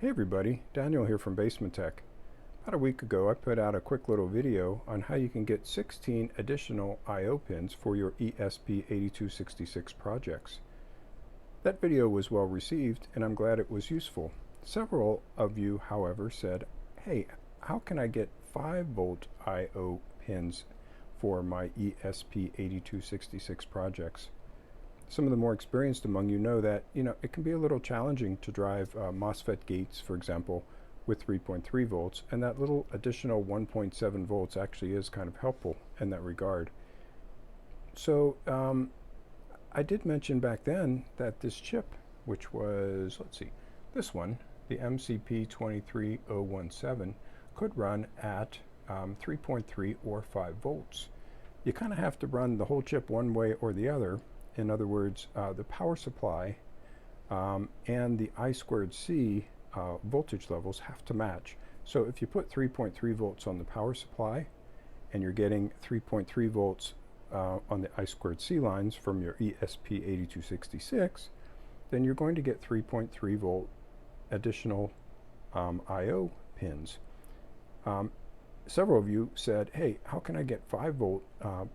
Hey everybody, Daniel here from Basement Tech. About a week ago I put out a quick little video on how you can get 16 additional I/O pins for your esp8266 projects. That video was well received and I'm glad it was useful. Several of you, however, said, hey, how can I get 5-volt I/O pins for my esp8266 projects? Some of the more experienced among you know that it can be a little challenging to drive MOSFET gates, for example, with 3.3 volts, and that little additional 1.7 volts actually is kind of helpful in that regard. So I did mention back then that this chip, which was, let's see, this one, the MCP23017, could run at 3.3 or 5 volts. You kind of have to run the whole chip one way or the other. In other words, the power supply and the I2C voltage levels have to match. So if you put 3.3 volts on the power supply and you're getting 3.3 volts on the I2C lines from your ESP8266, then you're going to get 3.3 volt additional I/O pins. Several of you said, hey, how can I get 5 volt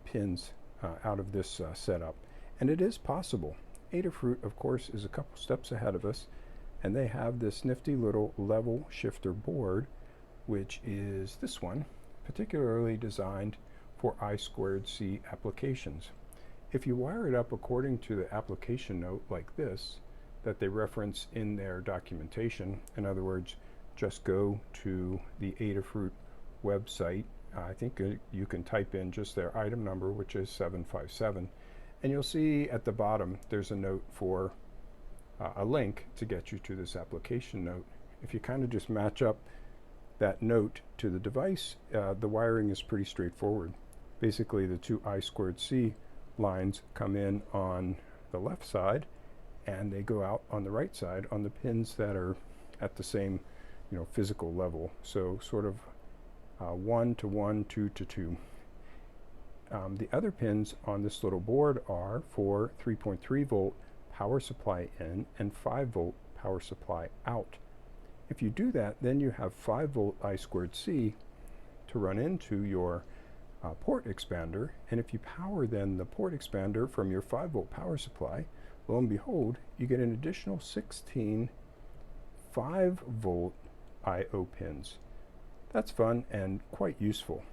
pins out of this setup? And it is possible. Adafruit, of course, is a couple steps ahead of us, and they have this nifty little level shifter board, which is this one, particularly designed for I2C applications. If you wire it up according to the application note like this, that they reference in their documentation, in other words, just go to the Adafruit website. I think you can type in just their item number, which is 757. And you'll see at the bottom there's a note for a link to get you to this application note. If you kind of just match up that note to the device, the wiring is pretty straightforward. Basically, the two I2C lines come in on the left side and they go out on the right side on the pins that are at the same physical level. So sort of 1 to 1, 2 to 2. The other pins on this little board are for 3.3 volt power supply in and 5 volt power supply out. If you do that, then you have 5 volt I2C to run into your port expander, and if you power then the port expander from your 5 volt power supply, lo and behold, you get an additional 16 5 volt I/O pins. That's fun and quite useful.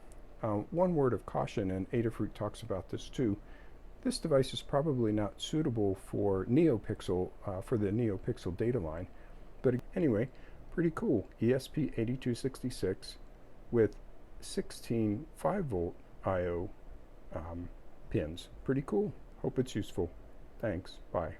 One word of caution, and Adafruit talks about this too, this device is probably not suitable for NeoPixel, for the NeoPixel data line. But anyway, pretty cool. ESP8266 with 16 5 volt I/O pins. Pretty cool. Hope it's useful. Thanks. Bye.